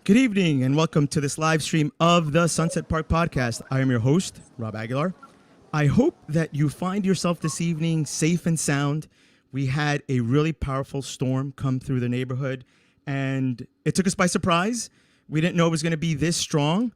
Good evening and welcome to this live stream of the Sunset Park podcast. I am your host, Rob Aguilar. I hope that you find yourself this evening safe and sound. We had a really powerful storm come through the neighborhood and it took us by surprise. We didn't know it was going to be this strong.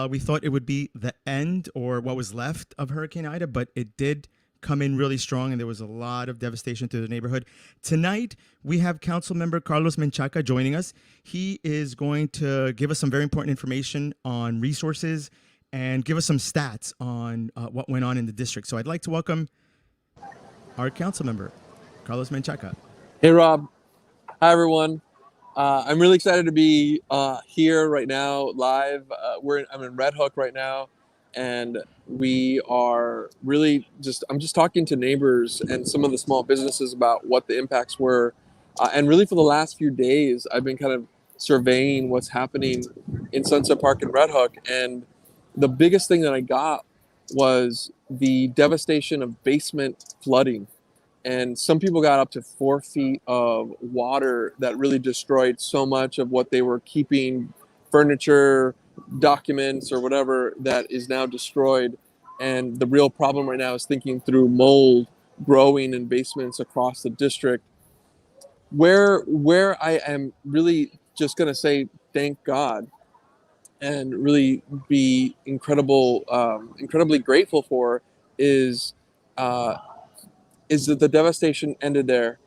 We thought it would be the end or what was left of Hurricane Ida, but it did come in really strong and there was a lot of devastation through the neighborhood. Tonight, we have Council Member Carlos Menchaca joining us. He is going to give us some very important information on resources and give us some stats on what went on in the district. So I'd like to welcome our council member, Carlos Menchaca. Hey, Rob. Hi, everyone. I'm really excited to be here right now, live. I'm in Red Hook right now, and we are really I'm just talking to neighbors and some of the small businesses about what the impacts were. And really for the last few days, I've been kind of surveying what's happening in Sunset Park and Red Hook. And the biggest thing that I got was the devastation of basement flooding. And some people got up to 4 feet of water that really destroyed so much of what they were keeping, furniture, documents, or whatever, that is now destroyed. And the real problem right now is thinking through mold growing in basements across the district. Where I am really just going to say thank God and really be incredibly grateful for is that the devastation ended there.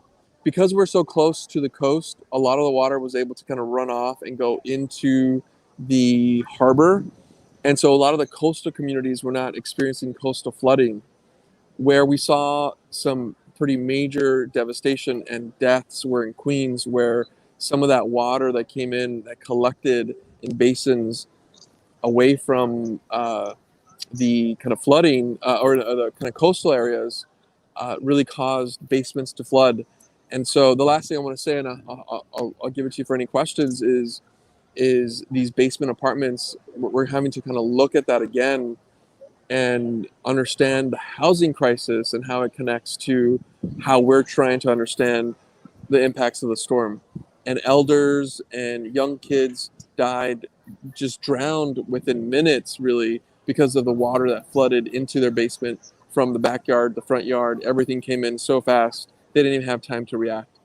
Because we're so close to the coast, a lot of the water was able to kind of run off and go into the harbor. And so a lot of the coastal communities were not experiencing coastal flooding. Where we saw some pretty major devastation and deaths were in Queens, where some of that water that came in, that collected in basins away from the kind of flooding or the kind of coastal areas, really caused basements to flood. And so the last thing I want to say, and I'll give it to you for any questions, is these basement apartments, we're having to kind of look at that again and understand the housing crisis and how it connects to how we're trying to understand the impacts of the storm. And elders and young kids died, just drowned within minutes, really, because of the water that flooded into their basement from the backyard, the front yard. Everything came in so fast, they didn't even have time to react.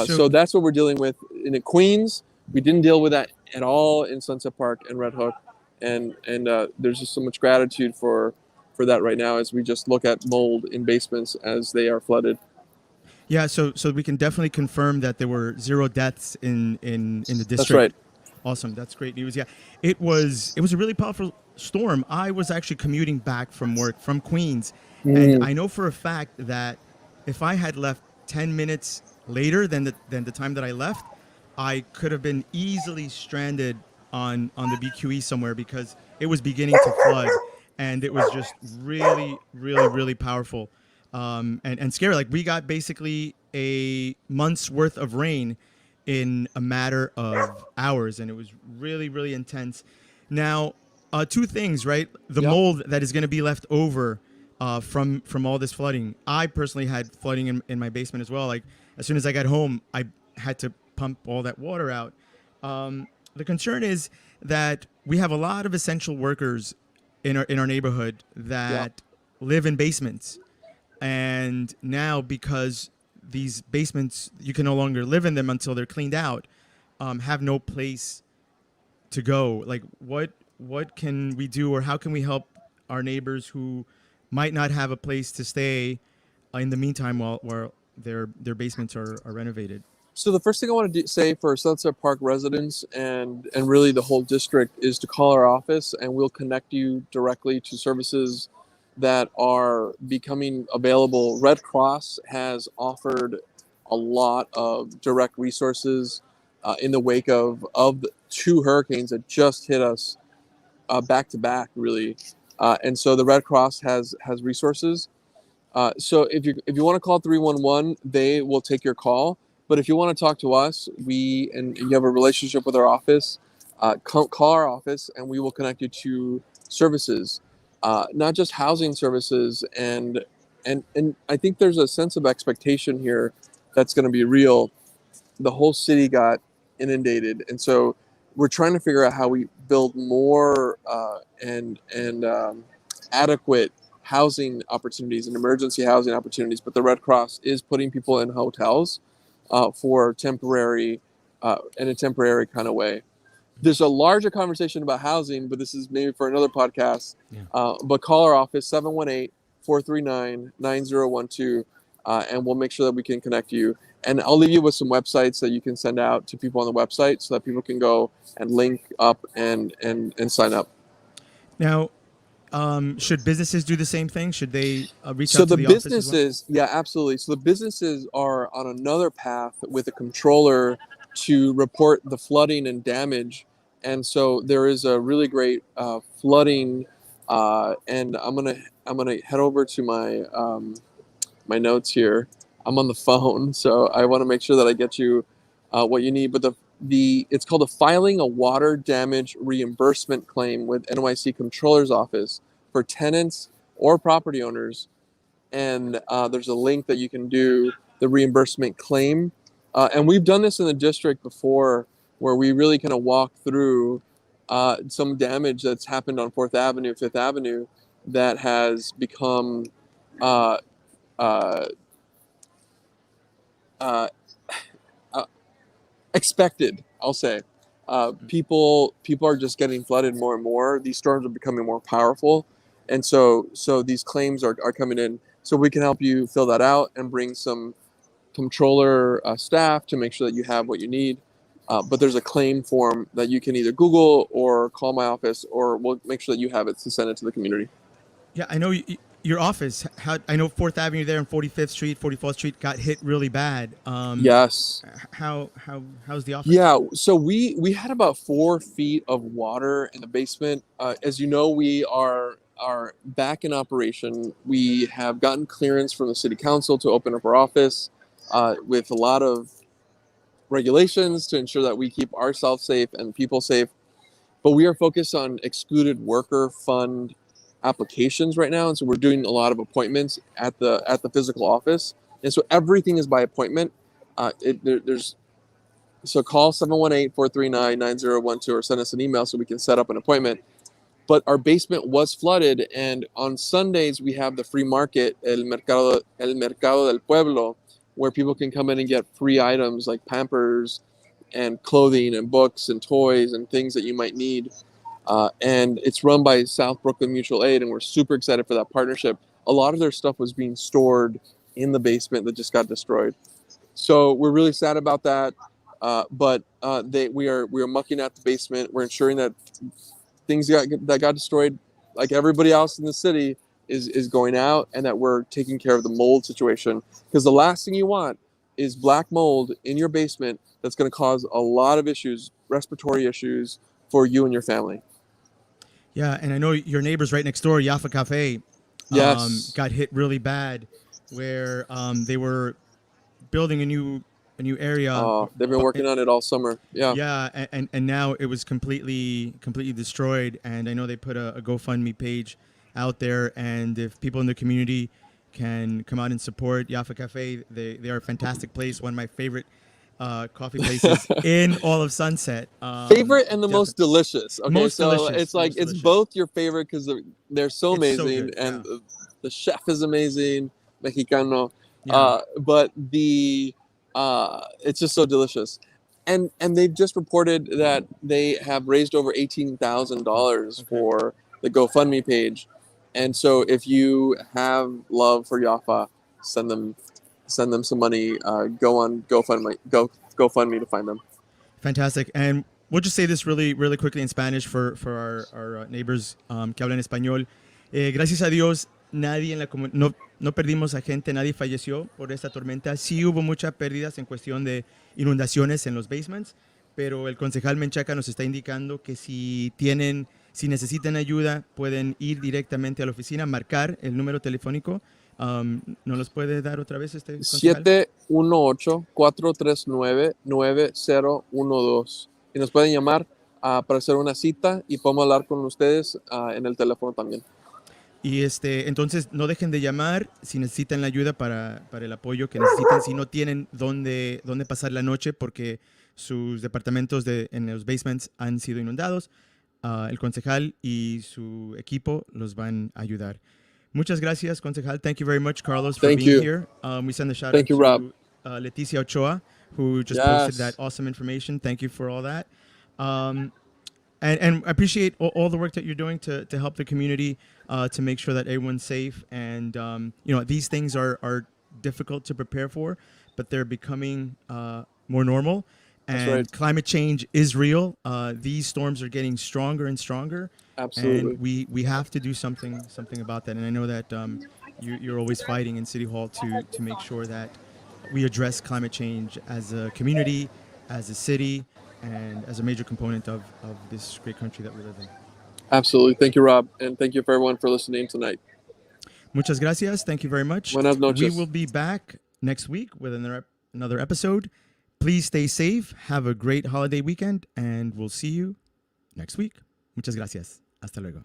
So that's what we're dealing with in Queens. We didn't deal with that at all in Sunset Park and Red Hook. And there's just so much gratitude for that right now as we just look at mold in basements as they are flooded. Yeah, so we can definitely confirm that there were 0 deaths in the district. That's right. Awesome. That's great news. Yeah, it was a really powerful storm. I was actually commuting back from work from Queens, and I know for a fact that if I had left 10 minutes later than the time that I left, I could have been easily stranded on the BQE somewhere because it was beginning to flood, and it was just really powerful and scary. Like, we got basically a month's worth of rain in a matter of hours, and it was really intense. Now, 2 things, right? The mold that is going to be left over from all this flooding. I personally had flooding in my basement as well. Like, as soon as I got home, I had to pump all that water out. The concern is that we have a lot of essential workers in our neighborhood that live in basements, and now because these basements, you can no longer live in them until they're cleaned out, have no place to go. Like, what can we do, or how can we help our neighbors who might not have a place to stay in the meantime while their basements are renovated? So the first thing I want to say for Sunset Park residents and really the whole district is to call our office, and we'll connect you directly to services that are becoming available. Red Cross has offered a lot of direct resources in the wake of the 2 hurricanes that just hit us back to back, really. And so the Red Cross has resources. So if you want to call 311, they will take your call. But if you want to talk to us, and you have a relationship with our office, call our office, and we will connect you to services, not just housing services. And I think there's a sense of expectation here that's going to be real. The whole city got inundated, and so we're trying to figure out how we build more and adequate housing opportunities and emergency housing opportunities. But the Red Cross is putting people in hotels for temporary in a temporary kind of way. There's a larger conversation about housing, but this is maybe for another podcast. Yeah. But call our office 718-439-9012, and we'll make sure that we can connect you. And I'll leave you with some websites that you can send out to people on the website so that people can go and link up and sign up. Now, should businesses do the same thing? Should they reach So out to the the office as well? businesses, yeah, absolutely. So the businesses are on another path with a controller to report the flooding and damage. And so there is a really great flooding, and I'm gonna head over to my notes here. I'm on the phone, so I want to make sure that I get you what you need. But the it's called a filing a water damage reimbursement claim with NYC Controller's Office for tenants or property owners. And there's a link that you can do the reimbursement claim. And we've done this in the district before, where we really kind of walk through some damage that's happened on 4th Avenue, 5th Avenue, that has become uh, uh, uh, uh, expected, I'll say. People are just getting flooded more and more. These storms are becoming more powerful, and so these claims are coming in. So we can help you fill that out and bring some controller staff to make sure that you have what you need. But there's a claim form that you can either Google or call my office, or we'll make sure that you have it to send it to the community. Yeah, I know your office. I know 4th Avenue there and 45th Street, 44th Street got hit really bad. Yes. How's the office? Yeah, so we had about 4 feet of water in the basement. As you know, we are back in operation. We have gotten clearance from the city council to open up our office with a lot of regulations to ensure that we keep ourselves safe and people safe. But we are focused on excluded worker fund applications right now, and so we're doing a lot of appointments at the physical office, and so everything is by appointment. There's So call 718-439-9012 or send us an email so we can set up an appointment. But our basement was flooded, and on Sundays we have the free market, El Mercado del Pueblo, where people can come in and get free items like Pampers and clothing and books and toys and things that you might need. And it's run by South Brooklyn Mutual Aid, and we're super excited for that partnership. A lot of their stuff was being stored in the basement that just got destroyed. So we're really sad about that. But we are mucking out the basement. We're ensuring that things that got destroyed, like everybody else in the city, is going out, and that we're taking care of the mold situation. Because the last thing you want is black mold in your basement that's going to cause a lot of issues, respiratory issues for you and your family. Yeah, and I know your neighbors right next door, Jaffa Cafe, Yes. got hit really bad, where they were building a new area. Oh, they've been working on it all summer. Yeah. Yeah, and now it was completely destroyed. And I know they put a GoFundMe page out there, and if people in the community can come out and support Jaffa Cafe, they are a fantastic place. One of my favorite coffee places in all of Sunset. Favorite and the most delicious. Okay, most so delicious, it's like most it's delicious. both your favorite because they're so It's so amazing, good, and yeah. the chef is amazing, Mexicano. Yeah. But it's just so delicious, and they've just reported that they have raised over $18,000 for the GoFundMe page, and so if you have love for Yafa, send them some money. Go on GoFundMe to find them. Fantastic. And we'll just say this really quickly in Spanish for our neighbors que hablan español. Gracias a Dios, nadie en la no perdimos a gente, nadie falleció por esta tormenta. Sí hubo muchas pérdidas en cuestión de inundaciones en los basements, pero el concejal Menchaca nos está indicando que si necesitan ayuda, pueden ir directamente a la oficina, marcar el número telefónico. ¿Nos los puede dar otra vez este concejal? 718-439-9012. Y nos pueden llamar para hacer una cita y podemos hablar con ustedes en el teléfono también. Y entonces no dejen de llamar si necesitan la ayuda para el apoyo que necesiten, si no tienen dónde pasar la noche, porque sus departamentos en los basements han sido inundados. El concejal y su equipo los van a ayudar. Muchas gracias, concejal. Thank you very much, Carlos, for Thank being you. here. We send a shout Thank out you, Rob. to Leticia Ochoa, who just posted that Yes. awesome information. Thank you for all that. And I appreciate all the work that you're doing to help the community, to make sure that everyone's safe. And these things are difficult to prepare for, but they're becoming more normal. That's And right. climate change is real. These storms are getting stronger and stronger, Absolutely. and we have to do something about that. And I know that you're always fighting in City Hall to make sure that we address climate change as a community, as a city, and as a major component of this great country that we live in. Absolutely. Thank you, Rob. And thank you for everyone for listening tonight. Muchas gracias. Thank you very much. Buenas noches. We will be back next week with another episode. Please stay safe. Have a great holiday weekend, and we'll see you next week. Muchas gracias. Hasta luego.